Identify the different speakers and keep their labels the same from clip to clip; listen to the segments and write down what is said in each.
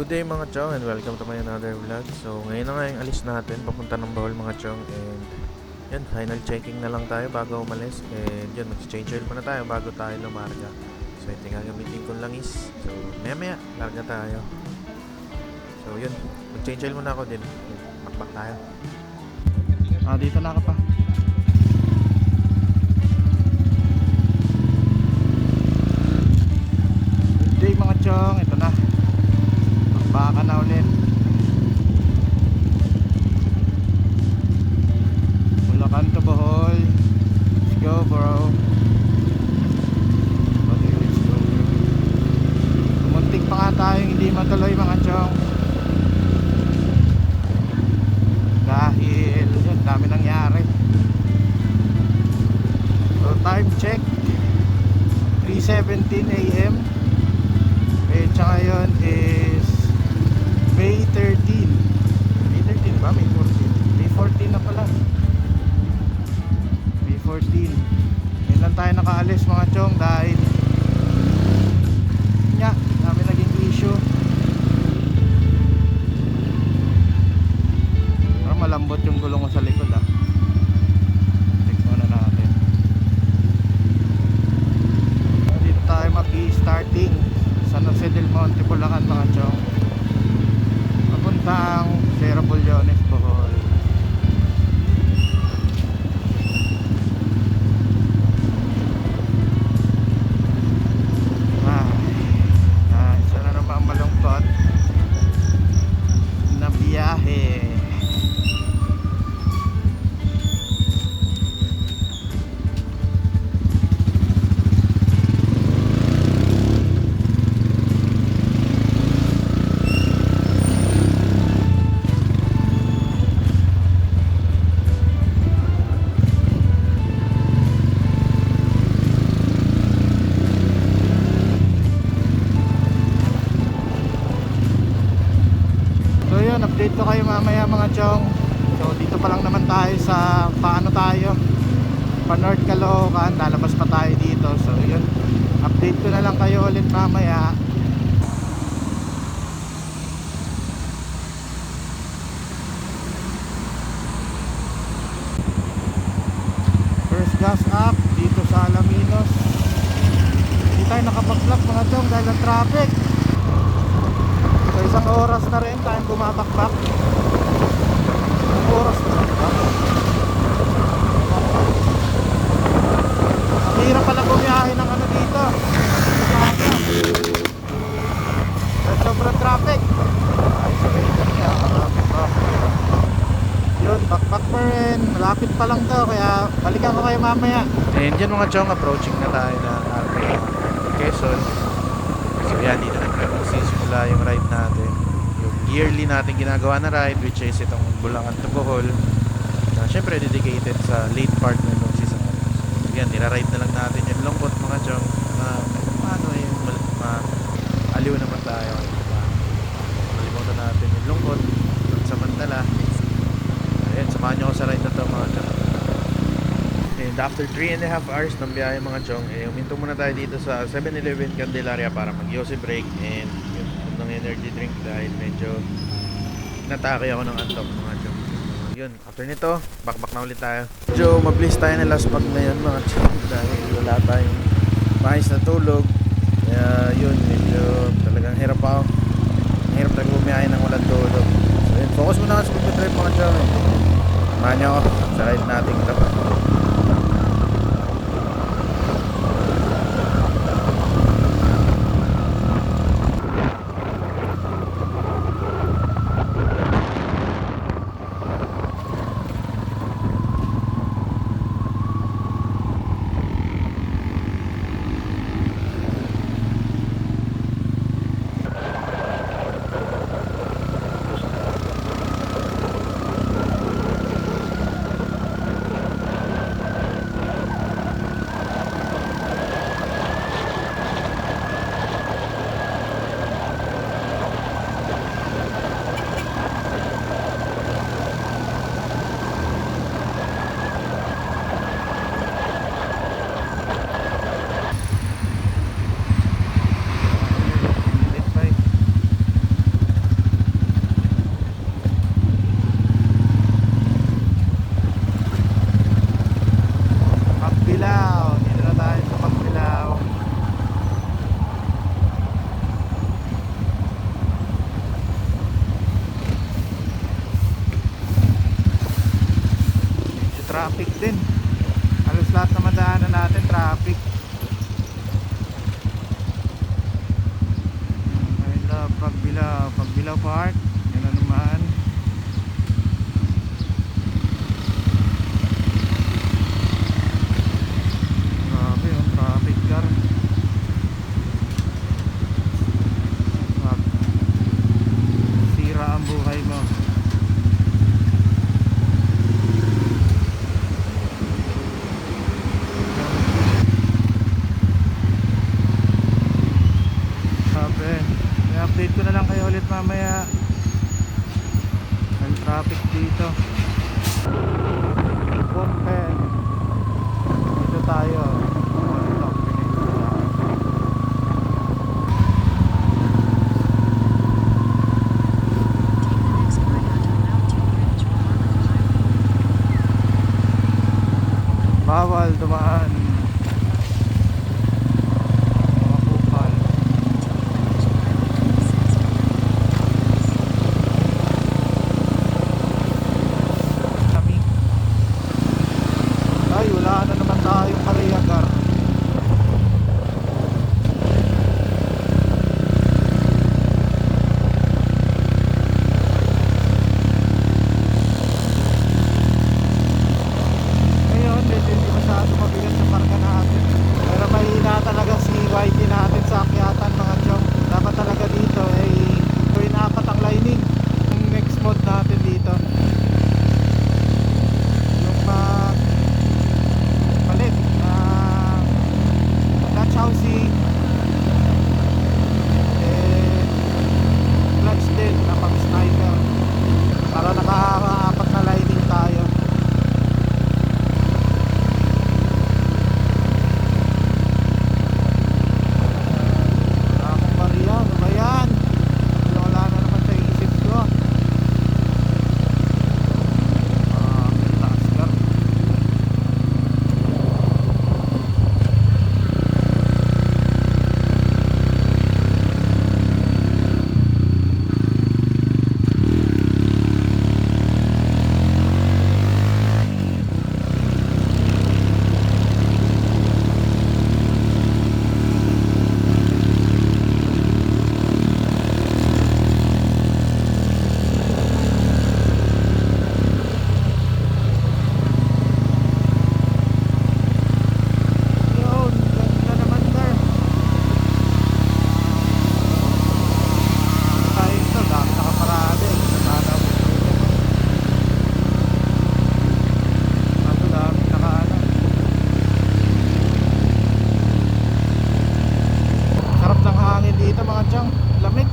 Speaker 1: Good day mga chong and welcome to my another vlog. So ngayon na nga yung alis natin papunta ng Bohol mga chong. And yan, final checking na lang tayo bago umalis. And yun, mag-change oil muna tayo bago tayo lumarga. So ito yung gagamitin kong langis. So maya maya, larga tayo. So yun, mag-change oil muna ako din. Makbak tayo.
Speaker 2: Dito na ka pa. Good day mga chong, ito na. Baka na ulit. Bulacan to Bohol. Let's go bro. Okay, let's go. Muntik pa nga tayong hindi matuloy mga chong. Dahil yun, dami nangyari. So time check 3:17 AM. Tsaka ngayon is May 13. May 13 ba? May 14. May 14 na pala. May 14. Ngayon lang tayo nakaalis mga chong dahil nga, dami naging issue. Pero malambot yung gulong ko sa likod check muna natin. Dito tayo mag-i-starting San Jose del Monte, Bulacan mga chong. Papuntang Sierra Bullones, Bohol. Isa na naman malungkot na biyahe. Update ko kayo mamaya mga chong. So dito pa lang naman tayo sa paano tayo pa North Caloocan, lalabas pa tayo dito. So yun, update ko na lang kayo ulit mamaya. First gas up dito sa Alaminos. Hindi tayo nakapag-vlog mga chong dahil ang traffic. So isang oras na rin tayong bumabakbak. Isang oras na rin ba? Ang hirap pala bumiyahe ng ano dito. At sobrang traffic. Ay, sorry niya. Yun, bakbak pa rin. Malapit pa lang to, kaya balikan ko kayo mamaya.
Speaker 1: And yan mga chong, approaching na tayo na Quezon. So yan, dito nagsisimula yung ride natin, yung yearly natin ginagawa na ride, which is itong Bulacan to Bohol na syempre dedicated sa late part na itong season. So yan, nira-ride na lang natin yung lungkot mga chong na paano yung aliw naman tayo, malimutan natin yung lungkot at samantala. Ayan, samahan nyo ako sa ride na to mga chong. And after 3.5 hours ng biyahe mga chong, uminto muna tayo dito sa 7-Eleven Candelaria para mag-yosi break and yung ng energy drink dahil medyo natake ako ng antok mga chong. Yun, after nito, bakbak na ulit tayo. Medyo mabilis tayo na last pag na yun mga chong dahil wala tayong maayos na tulog. Kaya yun, medyo talagang hirap ako. Hirap tayo bumiyahe ng walang tulog. So yun, focus muna ako sa pag-drive mga chong. Samahan nyo ako sa ride natin ito.
Speaker 2: traffic din. Halos lahat na madaanan natin traffic. I love Pagbilao Park. Yan na naman. Grabe yung traffic car. Sira ang buhay mo. Sabi, may update ko na lang kayo ulit mamaya. Ang traffic dito. Pompen. Dito tayo. Ito, bawal dumaan. Mga kupal. Kami. Ay, wala na naman tayong Kariagar. Ngayon, medyo hindi masyado mabigat sa parka natin. Pero mahina talaga si YT natin sa akyatan mga chong. Dapat talaga dito ay gawin 4 ang lining. Yung next mode natin dito. Yung palit na clutch housing. Clutch din na pang sniper. Para naka-4 na lining tayo. Akong Maria, ano ba yan? Wala na naman sa isip ko. Taas car. Yun, ganda naman sir. Tayo ito, dami nakaparade. Sana ako dami nakaano. Sarap ng hangin dito mga tiyang. Lamig.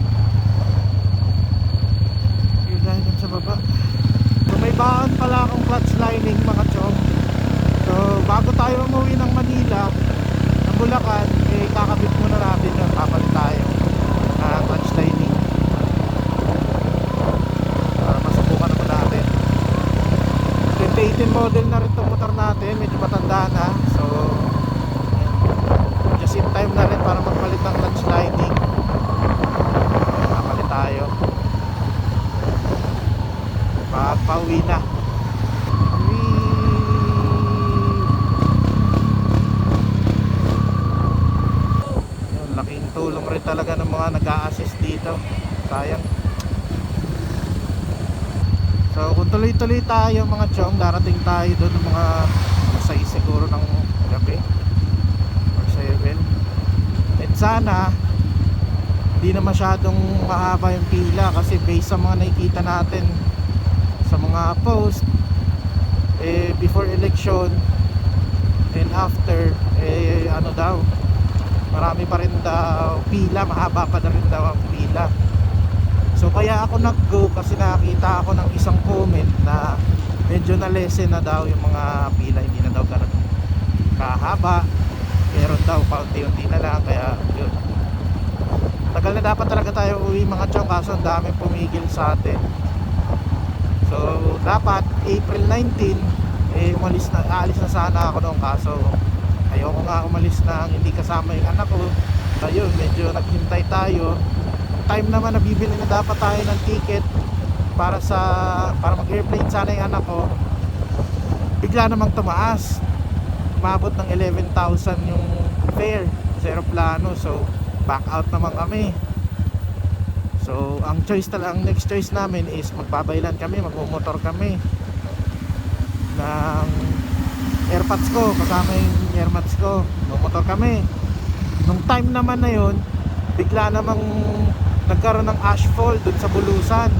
Speaker 2: Yung dahil dun sa baba. So may baon pala akong clutch lining mga tiyong. So bago tayo umuwi ng Manila, ng Bulacan, eh kakabit muna natin yun. Papalit tayo clutch lining para masubukan naman natin. 2018 model na rin itong motor natin, medyo matanda na. So just in time na rin para magpalit ng clutch lining. Papalit tayo pag pauwi na. Yun, laking tulong rin talaga ng mga nag-a-assist dito. Sayang. So kung tuloy-tuloy tayo mga chong, darating tayo doon ng mga 6 siguro ng gabi or 7. At sana hindi na masyadong mahaba yung pila kasi based sa mga nakikita natin sa mga post before election and after ano daw, marami pa rin daw pila, mahaba pa rin daw ang pila. So kaya ako nag-go kasi nakita ako ng isang comment na medyo na-lessen na daw yung mga pila, hindi na daw ganun kahaba, meron daw paunti-unti na lang. Kaya yun, tagal na dapat talaga tayo uwi mga chong, kaso ang daming pumigil sa atin. So dapat April 19 aalis na sana ako noong, kaso ayoko nga umalis na hindi kasama yung anak ko. Ayun, medyo naghintay tayo. Time naman na bibili na dapat tayo ng ticket para mag-airplane sana yung anak ko. bigla namang tumaas. Umabot ng 11,000 yung fare sa aeroplano. So back out naman kami. So ang next choice namin is magbabaylan kami, magmumotor kami ng airpods ko, kasama yung airpods ko, magmotor kami. Nung time naman na yun, bigla namang nagkaroon ng ashfall dun sa Bulusan,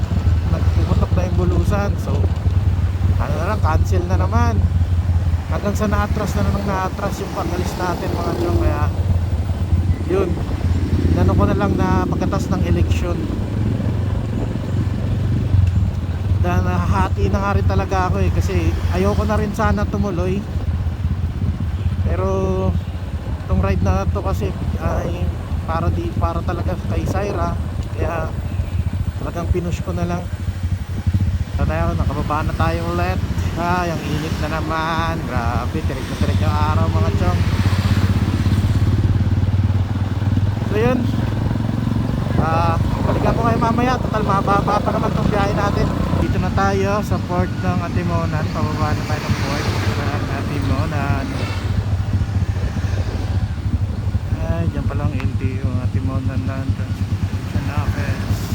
Speaker 2: nagpuputok na yung Bulusan. So ano na lang, cancel na naman, hanggang sa naatras yung pag-alis natin mga chong. Kaya yun, nano ko na lang na pagkatas ng eleksyon, dahil nahahati na nga rin talaga ako kasi ayoko na rin sana tumuloy. Pero itong ride na to kasi ay para talaga kay Syra, kaya talagang pinush ko na lang. So tayo, nakababa na tayo ulit. Yung init na naman, grabe, tirik na tirik yung araw mga chong. So yun, balikan ko kayo mamaya. Total mababa pa naman itong biyahe natin. Dito na tayo sa port ng Atimonan. Pababa na tayo ng port ng Atimonan. Ay, dyan palang LTO Atimonan Land Transportation Office.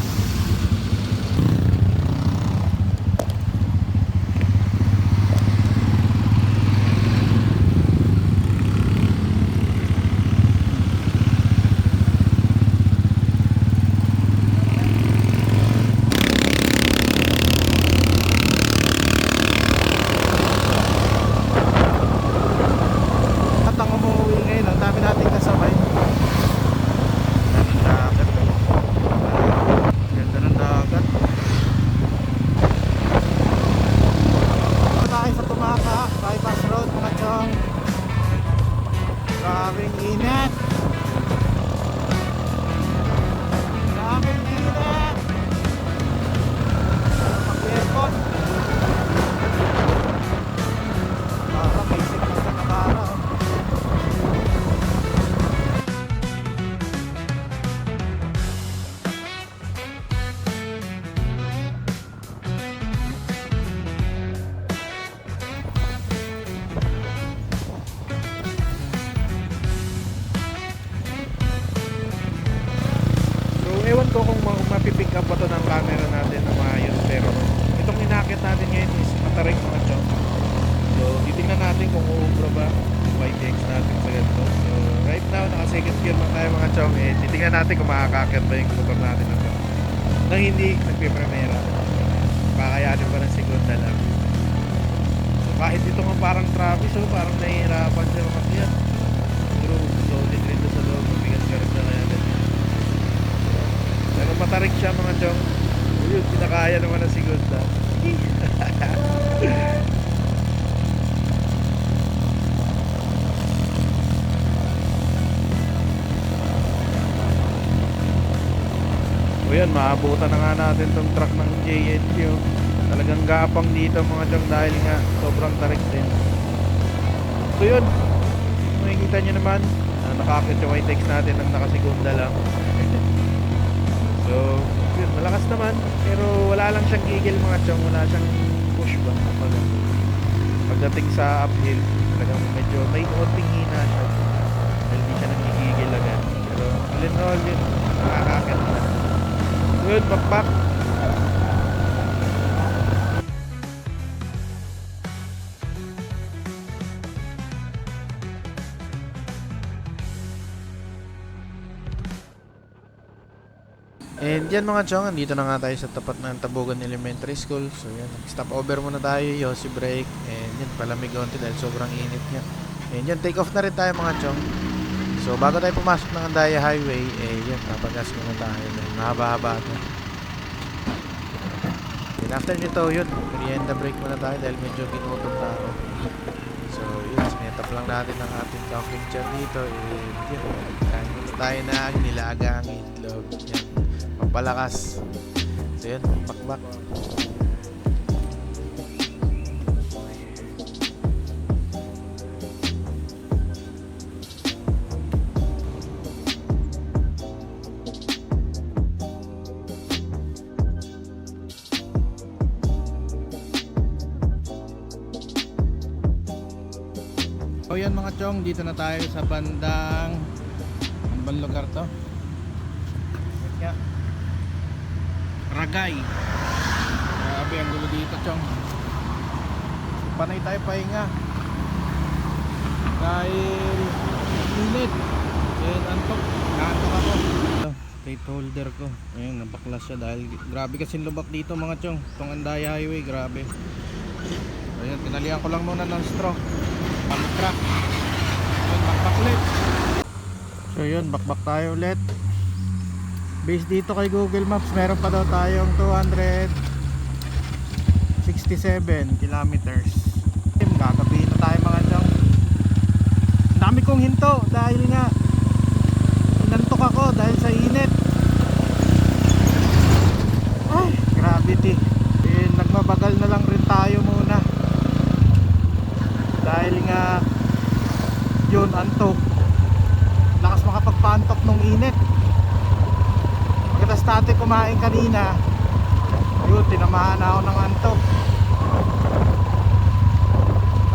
Speaker 2: Ewan ko kung mapipick up ba to ng camera natin na maayos, pero itong inakit natin ngayon is matarik mga chong. So titingnan natin kung uumbra ba yung YTX natin sa ganito. So right now naka second gear lang tayo mga chong. Titingnan natin kung makakakit ba yung motor natin na to nang hindi nagpipremera. Kakayanin ba ng segunda lang. So kahit ito nga parang Travis, so parang nahihirapan siya umakyat. Pero solid rin doon sa loob, mabigas ka rin na kaya ganyan. Pero matarik siya mga chong. Yun, pinakaya naman ng segunda. O yan, maabutan na nga natin tong truck ng JNQ. Talagang gapang dito mga chong dahil nga sobrang tarik din. So yun, makikita nyo naman, nakakit yung YTX natin ng nakasegunda lang. So, yun, malakas naman, pero wala lang siyang gigil mga chong, wala siyang push ba. Pagdating sa uphill, talagang medyo may konting hina siya. Dahil hindi siya nagigigil agad. Pero, all in all, yun, nakakakit na. Yun, back. And yan mga chong, andito na nga tayo sa tapat ng Tabogan Elementary School. So yan, stop over muna tayo, Yossi break. And yan, palamig konti dahil sobrang init niya. And yan, take off na rin tayo mga chong. So bago tayo pumasok ng Andaya Highway, yan, papagas muna tayo. Mahaba-haba ito. And after nito, yun, merienda break muna tayo dahil medyo ginutom na ako. So yun, sinetap lang natin ang ating camping chair dito. And yun, kain tayo na nilagang itlog. Yan, pampalakas. So yun, pakbak. So yan mga chong, dito na tayo sa bandang ano bang lugar to? Ragay. Grabe ang gulo dito chong. Panay tayo pahinga dahil init and antok. Naantok ako. Plate holder ko, ayun, nabaklas siya dahil grabe kasi lubak dito mga chong. Itong Andaya Highway, grabe. Ayun, tinalian ko lang muna ng straw pang-crack. Ayun, bakbak ulit. So yun, bakbak tayo ulit. Based dito kay Google Maps, meron pa daw tayong 267 kilometers. Gagabihin na tayo mga chong. Dami kong hinto dahil nga inantok ako dahil sa init. Ay, gravity. Eh, nagmabagal na lang rin tayo muna dahil nga yun, antok. Lakas makapagpantok nung init. Pagkatas tate kumain kanina, yun, tinamahan ako ng antok.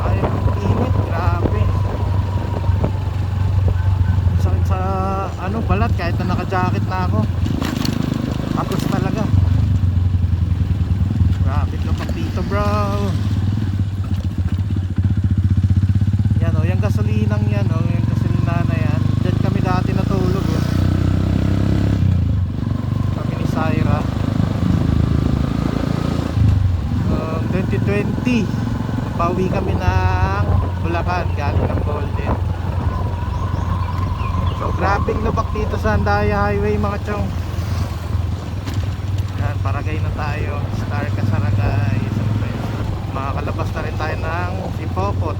Speaker 2: Ay, init, grabe. Sakit sa ano, balat kahit na naka-jacket na ako. Tapos talaga. Grabe lupak dito, bro. Yan o, yung gasolinang yan o, yung gasolina na yan. Diyan kami dati natulog o. Kami ni Syra. 2020 pauwi kami ng Bulacan galing ng Golden. So grabing lubak dito sa Andaya Highway mga chong. Yan, Paragay na tayo. Star Kasaragay. Makakalabas na rin tayo ng Sipokot.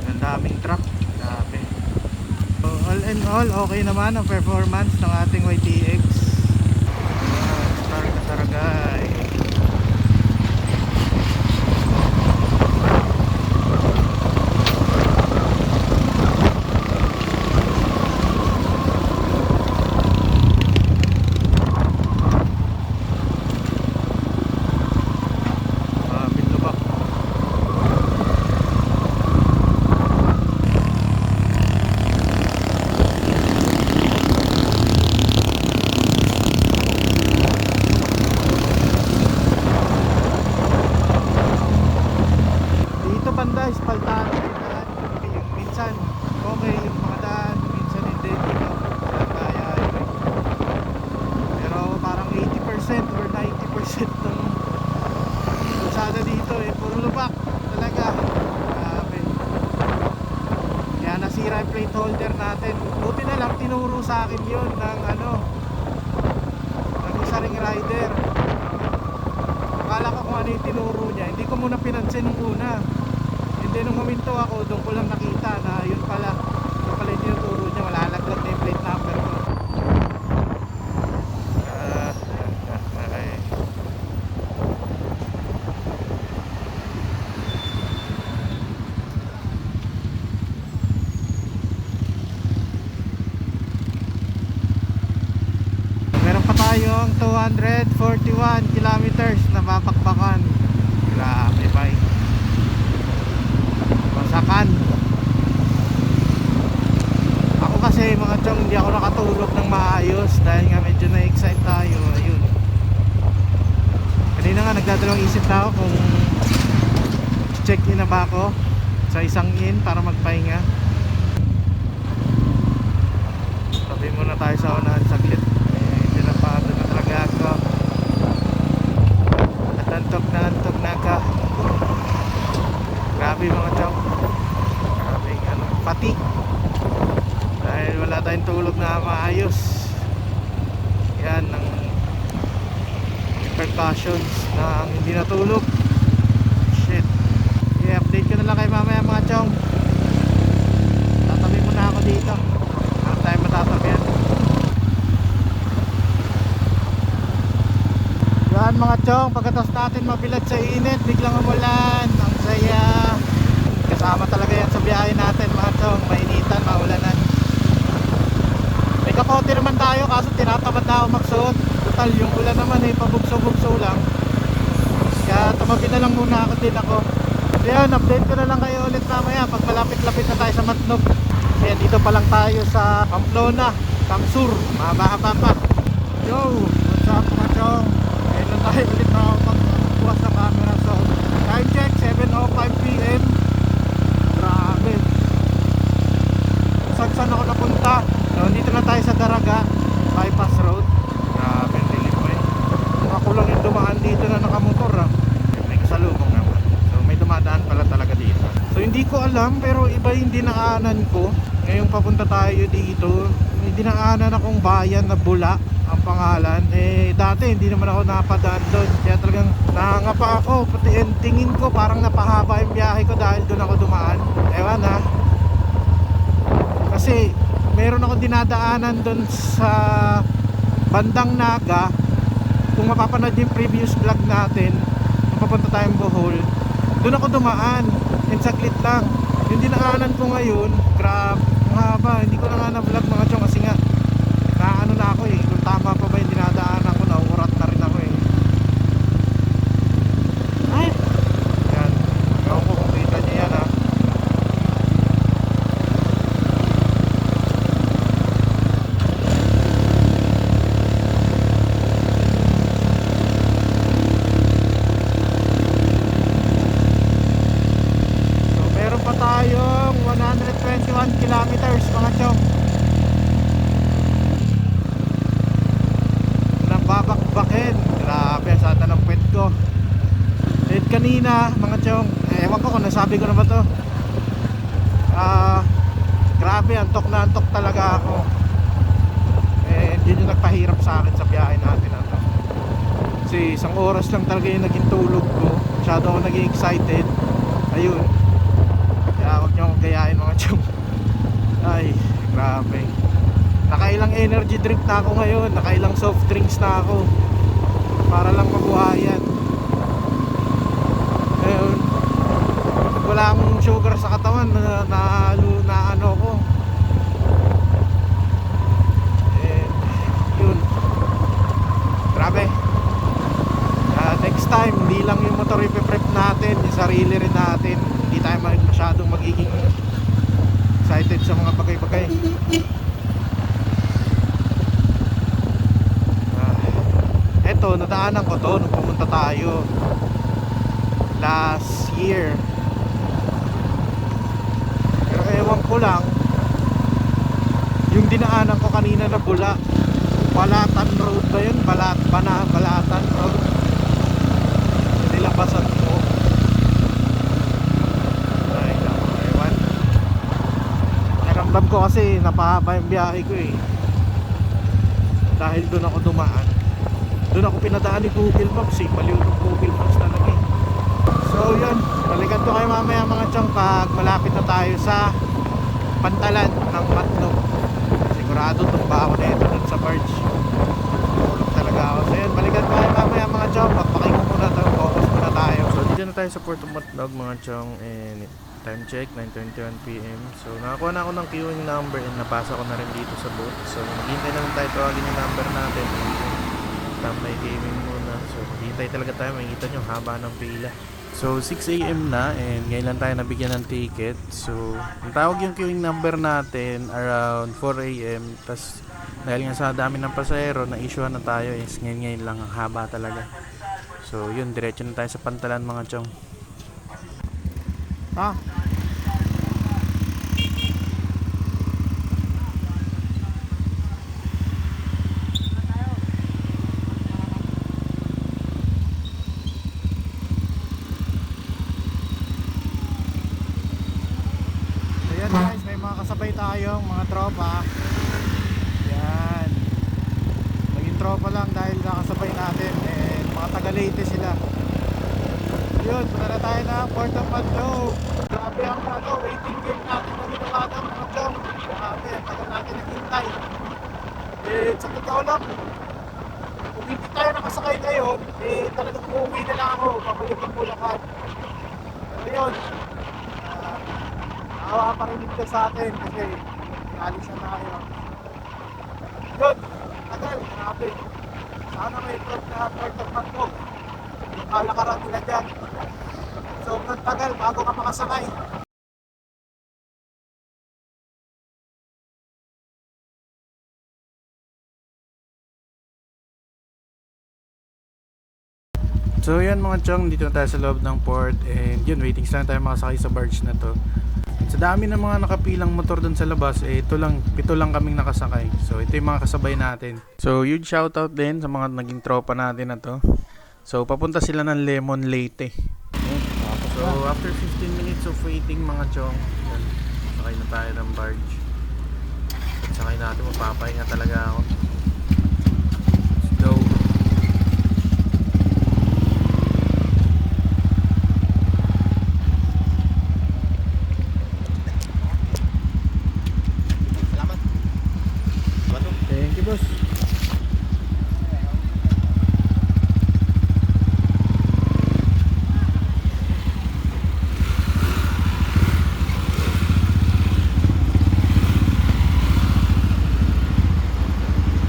Speaker 2: Ang daming truck. Grabe. So, all in all, okay naman ang performance ng ating YTX. Star Kasaragay. Ispaltahan yung minsan okay yung mga daan, minsan hindi dito sa Andaya Highway. Pero parang 80% or 90% ng kalsada dito puro lubak talaga. Grabe. Kaya nasira yung plate holder natin. Buti na lang tinuro sa akin yun ng ng isa ring rider. Akala ko kung ano yung tinuro niya, hindi ko muna pinansin nung una. Then nung huminto ako, doon ko lang nakita na yun pala yung tinuturo niya, malalaglag na yung plate number ko. Okay. Meron pa tayong 241 kilometers na mapakbakan. Grabe ba? Masakan. Ako kasi mga chong, hindi ako nakatulog ng maayos dahil nga medyo na-excite tayo. Ayun. Kanina nga nagdadalawang isip na ako kung check in na ba ako sa isang inn para magpahinga. Tabi muna tayo sa unahan saglit. Medyo napagod na talaga ako. At antok na ka. Grabe mga chong. Grabe pati dahil wala tayong tulog na maayos. Yan ang repercussions na hindi natulog. Shit. I-update ko na lang kay mamaya mga chong. Tatabi muna ako dito. Ano tayo matatabihan. Yan mga chong, pagkatapos natin mabilad sa init, biglang umulan. Ang saya. Kasama talaga yan sa biyahe natin mga chong. Mainitan, maulanan. May kapote naman tayo kaso tinatamad na ako magsuot. Total yung ulan naman pabugso-bugso lang. tumabi na lang muna ako din ako. So yun, update ko na lang kayo ulit mamaya pag malapit-lapit na tayo sa Matnog. Kaya dito pa lang tayo sa Pamplona, Kamsur, mahaba-haba pa. Yo, what's up mga chong? Ngayon lang tayo ulit makapagbukas sa camera. So time check, 7:05 PM. Grabe. Saan ako napunta? So dito na tayo sa Daraga Bypass Road. Grabe, dilim mo eh. Kung ako lang yung dumaan dito na nakamotor may kasalubong naman. So may dumadaan pala talaga dito. So hindi ko alam, pero iba yung dinaanan ko. Ngayong papunta tayo dito, may dinaanan akong bayan na Bula ang pangalan. Dati hindi naman ako napadaan doon. Kaya talagang nangangapa ako. Pati yung tingin ko parang napahaba yung biyahe ko dahil doon ako dumaan. Ewan ha. Kasi meron ako dinadaanan doon sa bandang Naga. Kung mapapanood yung previous vlog natin, kung papunta tayong Bohol, doon ako dumaan. And saglit lang. Yung dinaanan ko ngayon, grab, mahaba. Hindi ko na nga na-vlog mga chong kasi nga naano na ako eh. Kung tama pa ba yung dinadaanan ko, nauurat na rin ako eh. Ay! Yan. Ewan ko kung kita niya yan ha. Tayong 121 kilometers mga chong. Nababakbakin. Grabe ang sata ng pet ko. And kanina mga chong, ewan ko kung nasabi ko na ba to. Grabe, antok na antok talaga ako. And yun yung nagpahirap sa akin sa biyahe natin kasi isang oras lang talaga yung naging tulog ko. Masyado ako naging excited. Ayun, huwag nyo akong gayahin mga chong. Ay, grabe. Nakailang energy drink na ako ngayon. Nakailang soft drinks na ako para lang mabuhayan. Ayun, wala akong sugar sa katawan na ano ko. Yun, grabe. Next time, hindi lang yung motor ipiprep natin, yung sarili rin natin. Hindi tayo masyadong magiging excited sa mga bagay-bagay. Eto, nadaanan ko to nung pumunta tayo last year. Pero ewan ko lang, yung dinaanan ko kanina na Bula, Balatan Road ba yun? Balatan Road. Nilabasan ko. Ramdam ko kasi napahaba yung biyahe ko eh. Dahil doon ako dumaan. Doon ako pinadaan ni Google Maps eh. Maliw ng Google Maps talaga eh. So yun, balikan ko kayo mamaya mga chong pag malapit na tayo sa pantalan ng Matnog. Sigurado tumba ako na ito dun sa barge. Tulog talaga ako. So yun, balikan ko kayo mamaya mga chong. Magpaking ko muna tayo, focus muna tayo. So dito na tayo sa Port of Matnog mga chong. And time check, 9:21 PM. So nakakuha na ako ng queuing number and napasa ko na rin dito sa booth. So maghintay na lang tayo tawagin yung number natin. Tambay gaming muna. So maghintay talaga tayo, makikita nyo haba ng pila. So 6 AM na and ngayon lang tayo nabigyan ng ticket. So ang tawag yung queuing number natin around 4 AM. Tapos dahil nga sa dami ng pasahero, na-issue na tayo is ngayon lang ang haba talaga. So yun, diretso na tayo sa pantalan mga chong. Ha? Ayan guys, may mga kasabay tayong mga tropa. Yan, naging tropa lang dahil nakasabay natin. And mga taga-Leyte sila. Yun, punta na tayo na Port of Matnog. Grabe ang waiting game natin na ginawa ng mga chong. Grabe, tagal natin naghintay. Sa totoo lang, kung hindi tayo nakasakay ngayon, talagang uuwi na lang ako, pabalik ang Bulacan. Pero yun, nakawa pa rin dito sa atin kasi alis na tayo. Yun, tagal, grabe. Sana may Port of Matnog. yung kalakaran nila dyan. So, tagal bago ka makasakay. So yan mga chong, dito na tayo sa loob ng port and yun, waiting lang tayo makasakay sa barge na to. Sa dami ng mga nakapilang motor dun sa labas, ito lang, 7 lang kaming nakasakay. So ito yung mga kasabay natin. So huge shoutout din sa mga naging tropa natin na to. So papunta sila ng Lemon Leyte. So after 15 minutes of waiting mga chong, yan, sakay na tayo ng barge. Sakay natin, mapapahinga talaga ako. Let's go. Thank you, boss.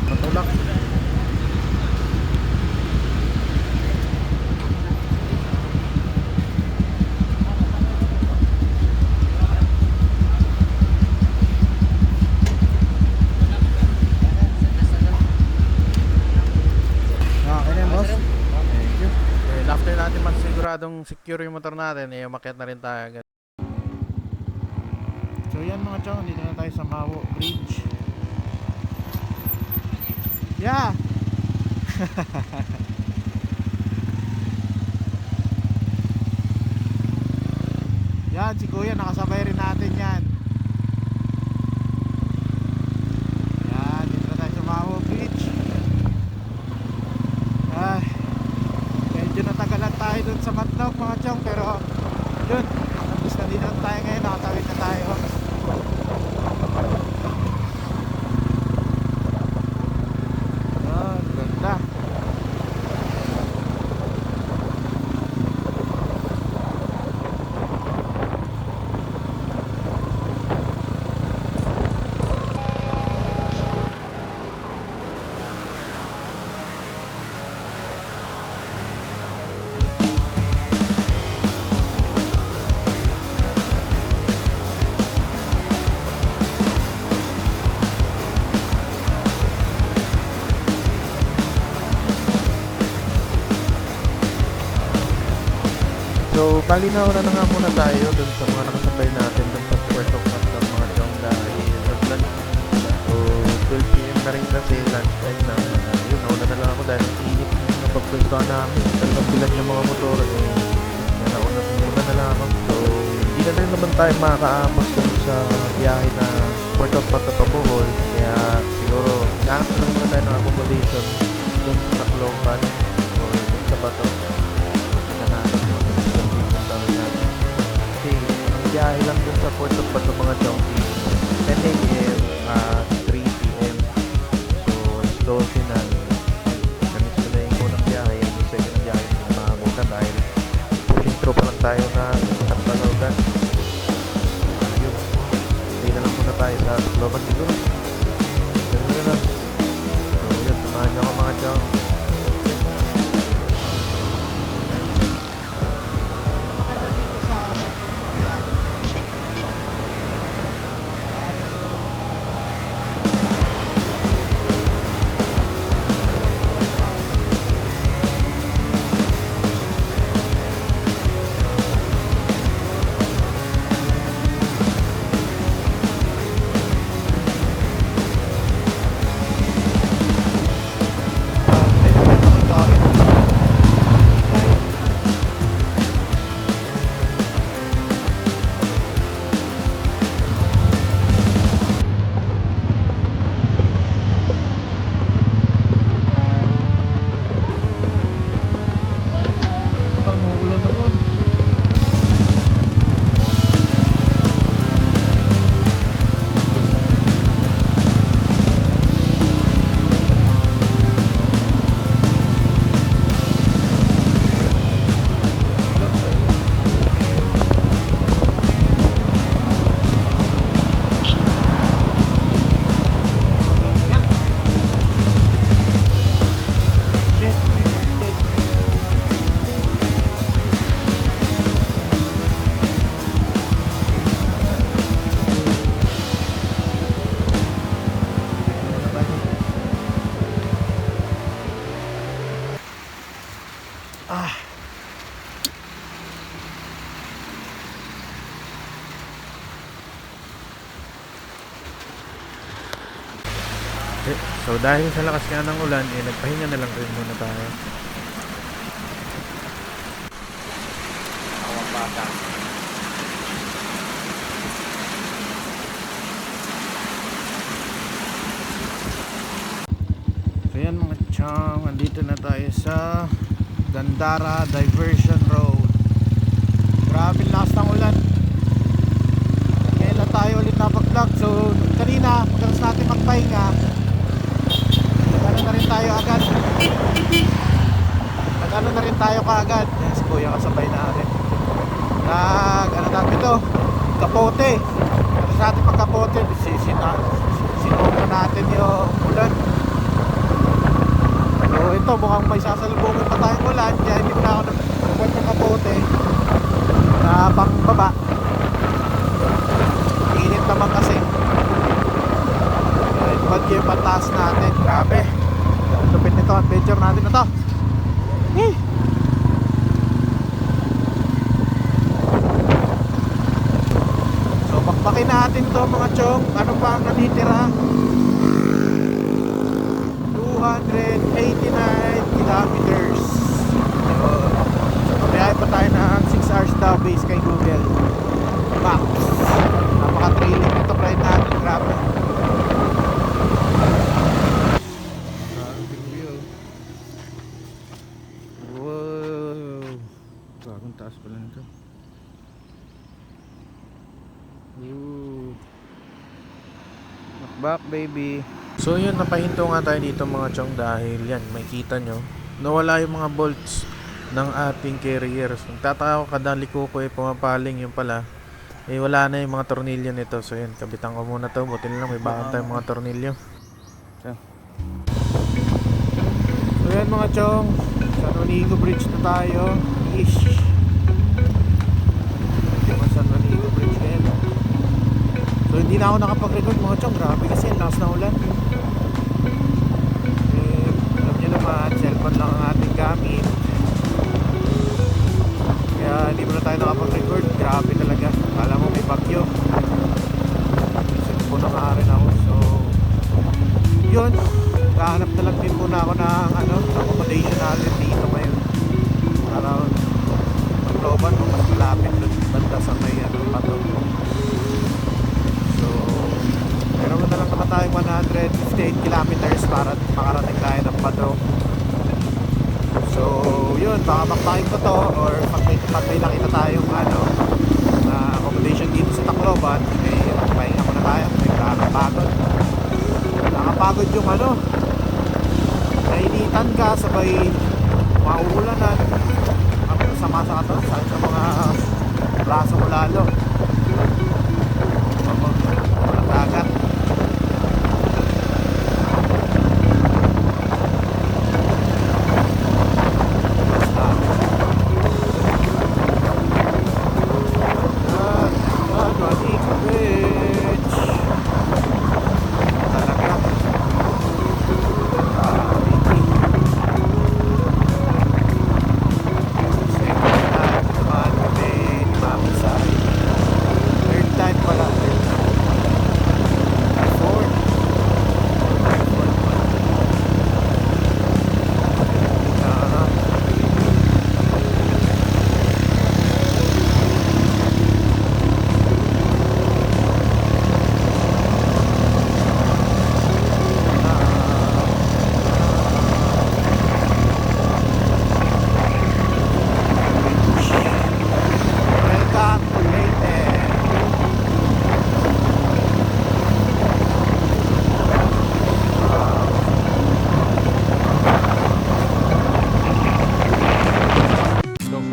Speaker 2: Matulak. Okay na, boss. Thank you. And after natin masiguradong secure yung motor natin, umakyat na rin tayo agad. So yan mga chong, dito na tayo sa Mawo Bridge. Yeah! Yan, si Kuya, nakasabay rin natin yan. Yan, dito na tayo sa Mawo Bridge. Ay, medyo natagalan tayo dun sa Matnog mga chong, pero yun, tapos na din tayo ngayon, nakatawid na tayo. Yan, ganda. So, bali na na nga muna tayo dun sa mga nakasabay natin dun sa Port of Matnog mga chong dahil nag-lunch. So, 12 PM na rin kasi lunch time na. Yun, nauna na lang ako dahil init yung napagpwentuhan namin. Talagang bilan yung mga motor. Nauna na lang ako. So, hindi na rin naman tayo makakaamos dun sa biyahe na Port of Matnog pa Bohol. Kaya siguro, nahanap lang muna tayo ng accommodation dun sa Tacloban or dun sa Bato. Kasi ang biyahe lang dun sa Port of Bato mga chong 10 AM at 3 PM. So 12 na ganit ko na yung unang biyahe. Yung second biyahe na makakuha dahil intro pa lang tayo na at Tacloban. Yun, stay na lang muna tayo sa Tacloban siguro. Ganun na lang. So yun, samahan nyo ako mga chong. Ah.
Speaker 1: So dahil sa lakas nga ng ulan, nagpahinga na lang rin muna tayo.
Speaker 2: Awang bata. So yan mga chong, andito na tayo sa Gandara Diversion Road. Grabe lakas ng ulan. Ngayon lang tayo ulit napag-vlog. So kanina, pagkakas natin magpahinga, nag-ano na rin tayo agad. Nag-ano na rin tayo kaagad. Yan si Kuya kasabay natin. Ano natin ito? Kapote. Pagkakas natin magkapote, sinuha natin yung ulan. So ito mukhang may sasalubungin pa tayong ulan, kaya hindi na ako nagbuhat ng kapote na pangbaba. Init naman kasi. Bad yung pataas natin. Grabe, lupit nito adventure natin na to. So bakbakin natin to mga chong. Ano pa ang nanitira? 289 kilometers. So pabiyahe pa tayo ng 6 hours daw base kay Google Maps. Napaka-thrilling itong ride natin. Grabe. Wow, bagong taas pala nito. Knock back baby.
Speaker 1: So yun, napahinto nga tayo dito mga chong dahil yan, makikita nyo, nawala yung mga bolts ng ating carrier. So, nagtataka ko kada liko ko pumapaling yung pala. Wala na yung mga tornilyo nito. So yun, kabitan ko muna to. Buti na lang may bakang tayong mga tornilyo.
Speaker 2: So yan mga chong, San Juanico Bridge na tayo. Ish. San Juanico Bridge ngayon. So hindi na ako nakapag-record mga chong. Grabe kasi lakas na ulan. Alam nyo naman, cellphone lang ang ating gamit. Kaya hindi mo na tayo nakapag-record. Grabe talaga. Alam mo may bagyo. Cellphone na nga rin ako. So yun, kahanap na lang din muna ako ng accommodation natin dito ngayon. Around Tacloban, mas malapit doon banda sa may pato. So meron na lang naman tayong 158 kilometers para makarating tayo ng pato. So yun, baka makpakin ko to, or pag may nakita tayong accommodation dito sa Tacloban, magpahinga muna tayo. May nakakapagod. Nakapagod yung nainitan ka, sabay mauulanan. Ang sama sa katawan, sa mga braso mo lalo. Walang dagat.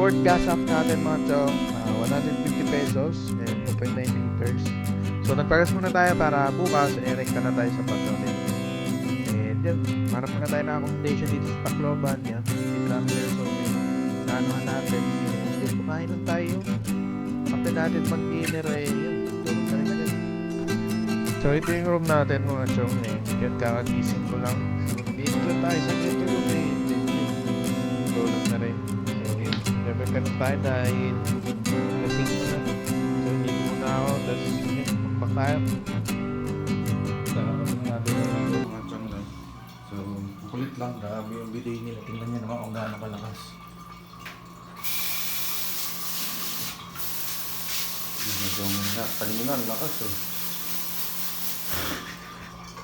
Speaker 1: Ford gas up natin mga chong, 150 pesos and 2.9 liters. So nagpagas muna tayo para bukas erekta na tayo sa pagkakas. And yun, marap na tayo ng accommodation dito sa Tacloban. Yan, 50 kilometers. So nanohan natin, then kumain lang tayo. After natin mag-dinner yun, tulog na rin agad. So ito yung room natin mga chong Yan, kakagising ko lang. So dito tayo sa tulog tulog na rin. Kain tayo. Lasing ko na. So, hindi muna ako. Tapos, yun, pakpak tayo.
Speaker 2: Tapos na natin yung mga chong lang. So, kulit lang. Grabe yung biday nila. Tingnan nyo naman kung gaano kalakas. Yung kanina, lakas eh.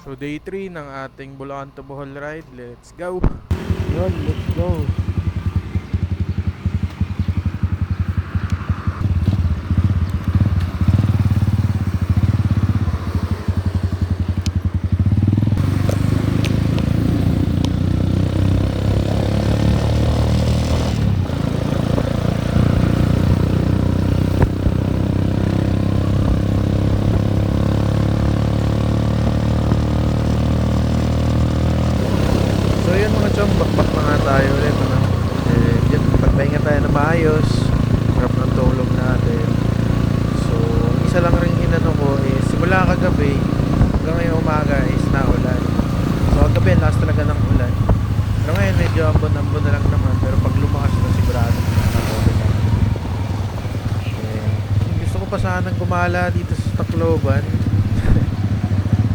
Speaker 1: So, day 3 ng ating Bulacan to Bohol ride. Let's go!
Speaker 2: Yun, let's go.
Speaker 1: So yun mga chong, bakbak na nga tayo ulit ano? Eh, yun, pagpahinga tayo na maayos. Harap ng tulog natin. So, isa lang rin inano ko is simula kagabi hanggang ngayong umaga is naulan. So kagabi last talaga ng ulan. Pero ngayon medyo ambon-ambon na lang naman. Pero pag lumakas na sigurado nakakaulan na. Eh, gusto ko pa sanang gumala dito sa Tacloban.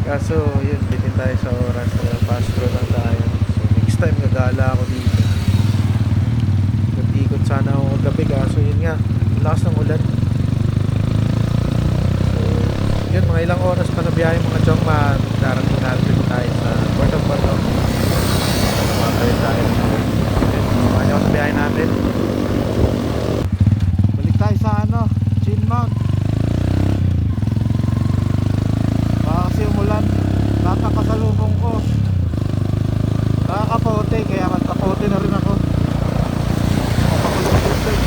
Speaker 1: Kaso yun, bitin tayo sa oras. Pass through lang tayo. Next time gagala ako dito. Ikot sana ako kagabi kaso yun nga, lakas ng ulan. So, yun, mga ilang oras pa na biyahe mga chong, darating natin tayo sa Port of Bato. Matayo tayo. Yun, samahan niyo ako sa biyahe natin.
Speaker 2: Balik tayo sa ano, Chin Mount. Baka kasi umulan. Lahat ng kasalubong ko nakakapote, kaya magkapote na rin ako. Kapakulong din.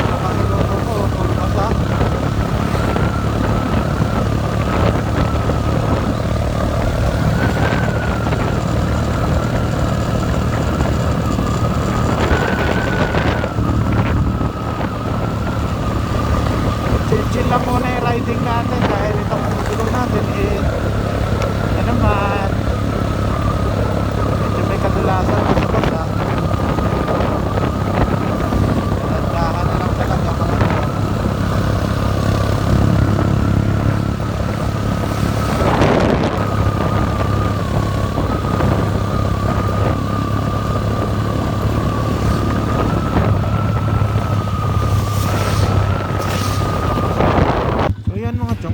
Speaker 2: Nakakulong ko, pumasa. Chill lang muna yung riding natin dahil itong tulong natin yan naman medyo may kadulasan sa basa. Tandaan na lang talaga mga so yan mga chong,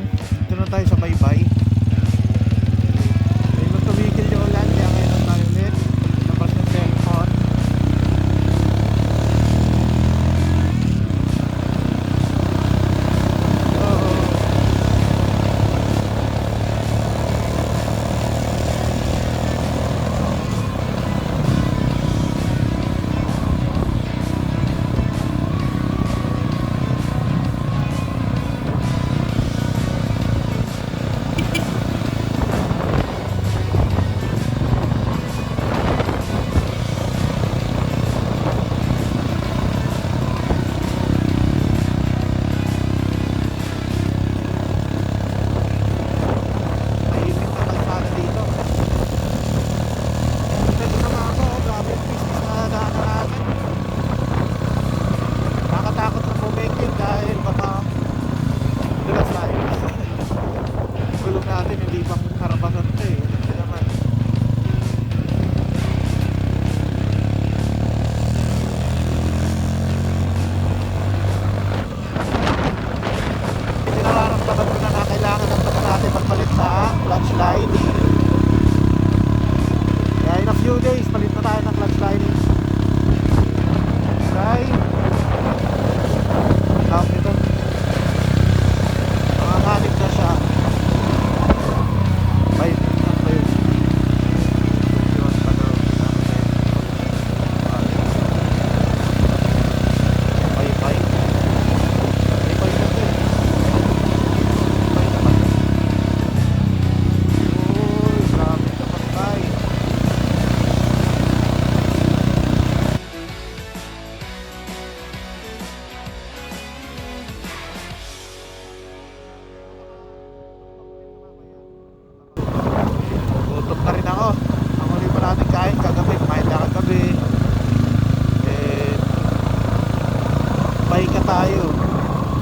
Speaker 2: tayo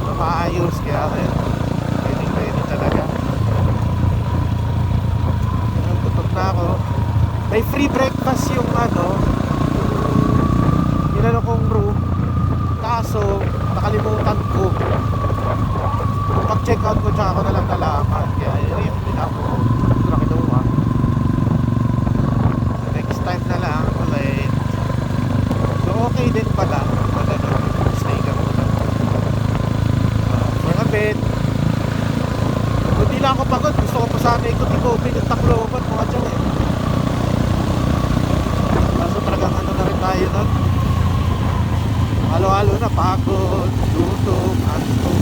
Speaker 2: na maayos, kaya pwede talaga. Tutok na ako. May free breakfast yung inano kong room, kaso nakalimutan ko. Pag-check out ko tsaka ako na lang nalaman, kaya yun din ako. Laki daw next time na lang ulit. So okay din pala pag stay ka muna for a bit. Kung di lang ako pagod, gusto ko pa sana ikot-ikopin at Tacloban mga tiyaw kaso talagang na rin tayo nun. Halo-halo na, pagod, gutom, antok.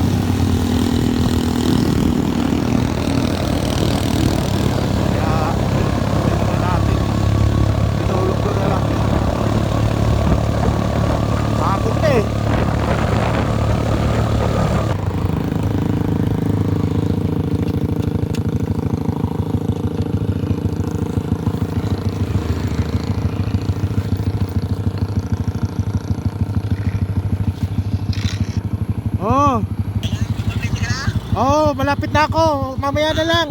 Speaker 2: Oh, malapit na ako. Mamaya na lang.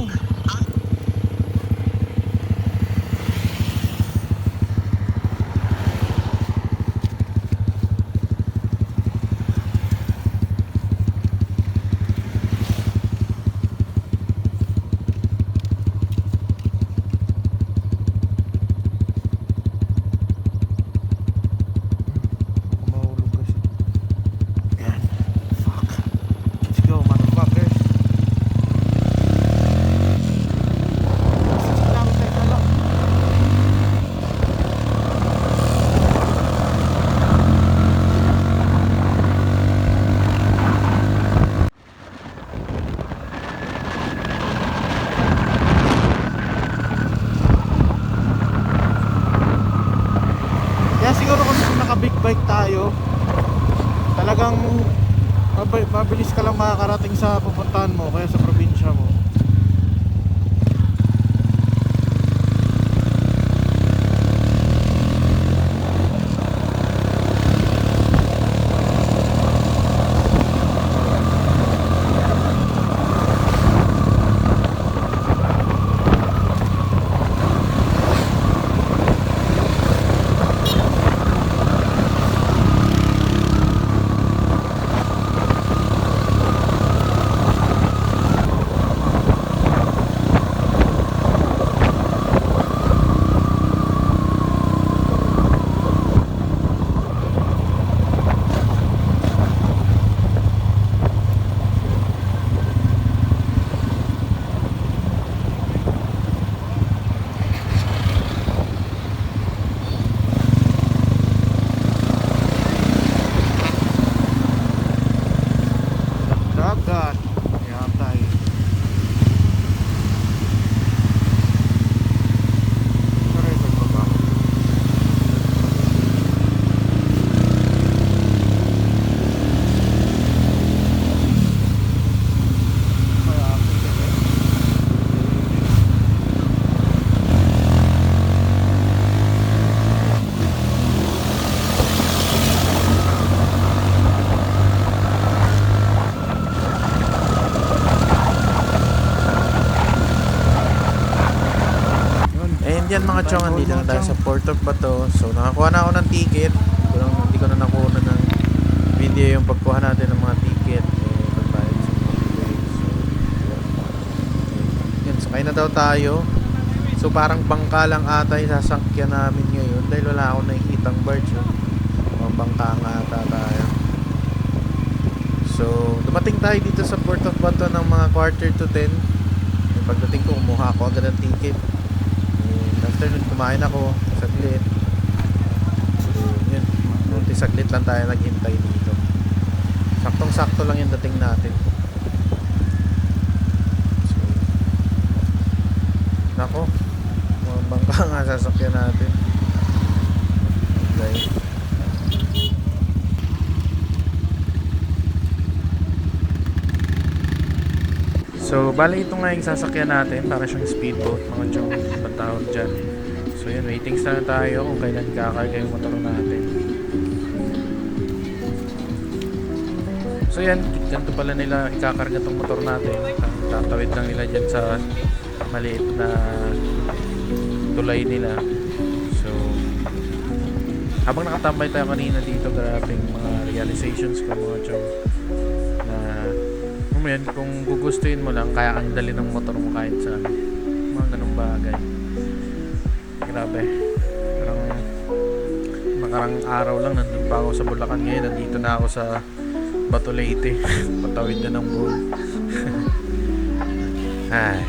Speaker 2: Siguro kung naka big bike tayo, talagang mabilis ka lang makakarating sa pupuntahan mo kaya sa probinsya mo. Yan mga chong, andito na tayo sa Port of Bato. So nakakuha na ako ng ticket. Hindi ko na nakuha ng video yung pagkuha natin ng mga ticket. Pagbayad sa ticket. So yan, sakay na daw tayo. So parang bangka lang ata yung sasakyan namin ngayon dahil wala akong nakikitang barge. Mga bangka nga ata tayo. So dumating tayo dito sa Port of Bato ng mga 9:45. Pagdating ko, kumuha ako agad ng ticket. After nun, kumain ako saglit. So yun, saglit lang tayo naghintay dito. Saktong sakto lang yung dating natin. So nako, mga bangka nga sasakyan natin. Okay. So bali ito nga yung sasakyan natin, para siyang speedboat, mga chong patawag dyan. So yun, waiting na tayo kung kailan kakarga yung motor natin.
Speaker 1: So yan, ganito pala nila ikakarga tong motor natin. Tatawid lang nila dyan sa maliit na tulay nila. So habang nakatambay tayo kanina dito, grabing mga realizations ko mga chong, na ngayon kung gugustuhin mo lang, kaya kang dali ng motor mo kahit sa mga ganung bagay. Grabe, parang makarang araw lang nandun pa ako sa Bulacan, ngayon nandito na ako sa Bato Leyte. Patawid na ng bull. Ay,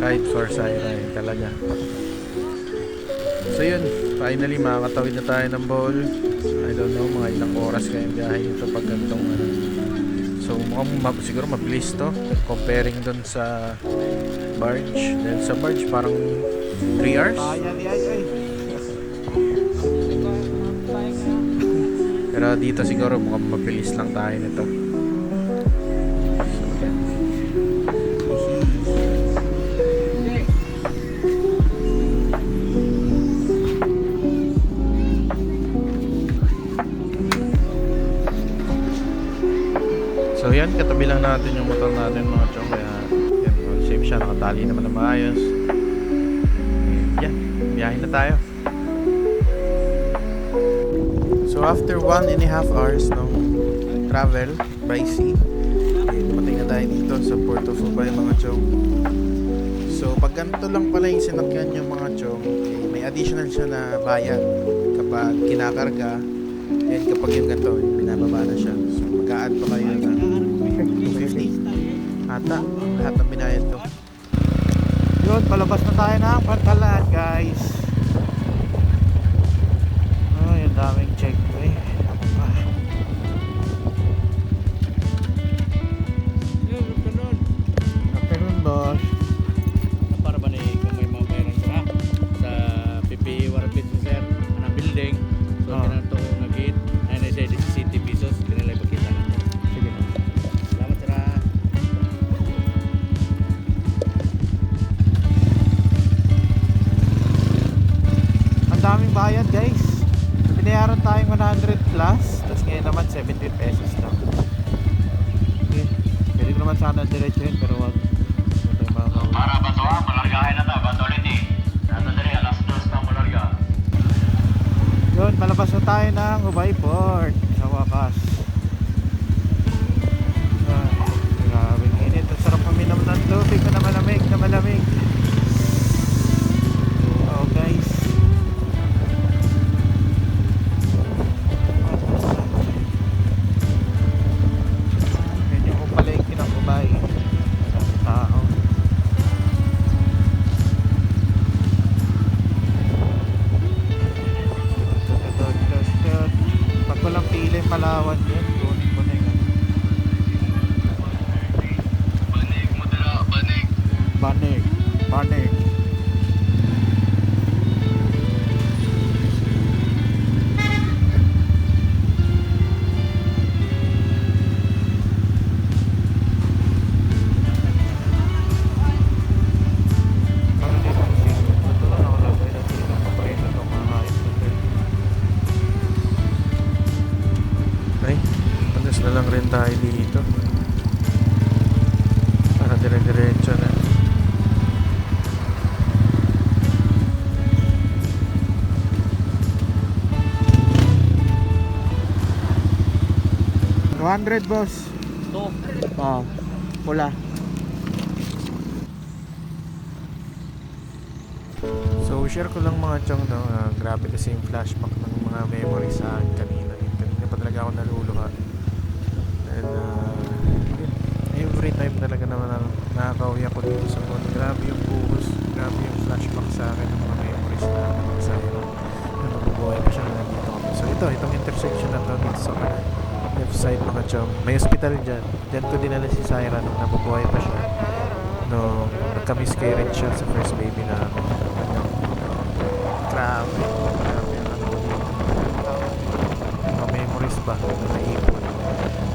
Speaker 1: ride for Siren talaga. So yun, finally makakatawid na tayo ng bowl. I don't know mga ilang oras kayang biyahe ito pag gantong ano. So mukhang siguro mabilis to comparing dun sa barge. Then sa barge parang 3 hours. Pero dito siguro mukhang mabilis lang tayo nito. So yan, katabi lang natin yung motor natin mga chong, kaya yan, safe siya, nakatali naman na maayos. Yan, biyahe na tayo. So after 1.5 hours ng travel by sea, dumating na tayo dito sa Port of Ubay mga chong. So pag ganito lang pala yung sinakyan yung mga chong, may additional siya na bayad kapag kinakarga, and kapag yung ganito, binababa na siya. So mag-a-add pa kayo ng 250 ata lahat ng binayad ko.
Speaker 2: Yun, palabas na tayo ng Pantalan guys. Ay, ang daming checkpoint. Afternoon boss.
Speaker 3: Para ba ni kung may mga bayaran ko sa PP Warapit sir na building, so kinato nga gate ay na sa 60 pesos kinalay pakita na.
Speaker 2: Sige na.
Speaker 3: Salamat sir.
Speaker 2: Ang daming bayad guys. Binayaran tayong 100 plus, tapos ngayon naman 70 pesos lang. Okay. Pwede ko naman sana diretsuhin pero wag.
Speaker 4: Para bato malargahin na ta, bato ulit eh. Nato diri alas 2 pa malarga.
Speaker 2: Yun, palabas na tayo ng Ubay Port sa wakas. Grabing init. Ang sarap uminom ng tubig na malamig na malamig. Oh guys. Yan yung palengke ng Ubay. Tao. Pag walang pili, Palawan yan. Kunin ko na yun.
Speaker 4: Banig mo dira, banig.
Speaker 2: Banig. Banig.
Speaker 1: Ay, panas na lang rin tayo dito para dire-diretso na.
Speaker 2: $200 boss.
Speaker 3: To.
Speaker 2: Pula.
Speaker 1: So share ko lang mga chong, no? Grabe kasi yung flashback ng mga memories sa akin kanina. Kanina pa talaga ako naluluha. And every time talaga naman nakakauwi ako dito sa mall. Grabe yung buhos, grabe yung flashback sa akin ng mga memories na Siren. Nabubuhay pa siya na nandito kami. So itong intersection na to dito sa left side mga chong. May hospital dyan. Dyan ko dinala si Siren nung nabubuhay pa siya. No, nagka-miscarriage siya sa first baby na grabe mga memories ba na naipon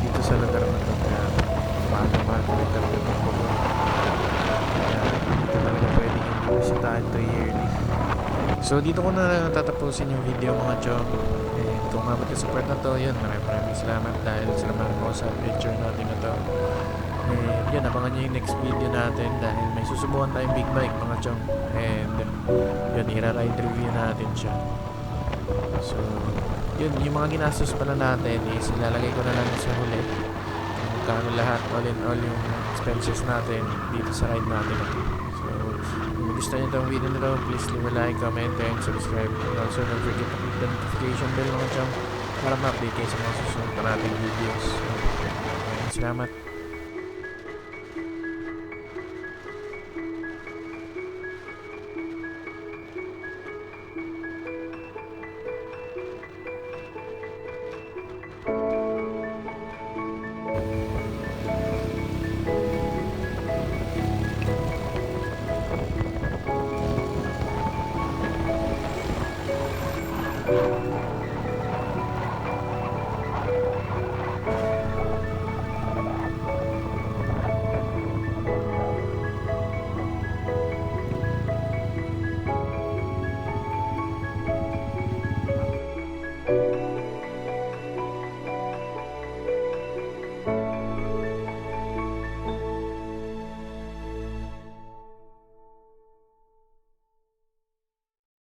Speaker 1: dito sa lugar na ito. Kaya mahal ko rin talaga itong pagod. Kaya ito talaga pwedeng hindi bisitahan ito yearly. So dito ko na tatapusin yung video mga chong. And kung mabot yung support na to, yun, maraming salamat dahil sinamahan mo sa adventure natin na to. And yun, abangan nyo yung next video natin dahil may susubukan tayong big bike mga chong. And yun, ira-ride review natin siya. So yun, yung mga ginastos pala natin is ilalagay ko na lang sa huli. Magkano lahat, all in all yung expenses natin dito sa ride natin. So kung gusto nyo itong video na to, please leave a like, comment, and subscribe. And also don't forget to click the notification bell mga chong para ma-update kayo sa mga susunod na nating videos. So, salamat.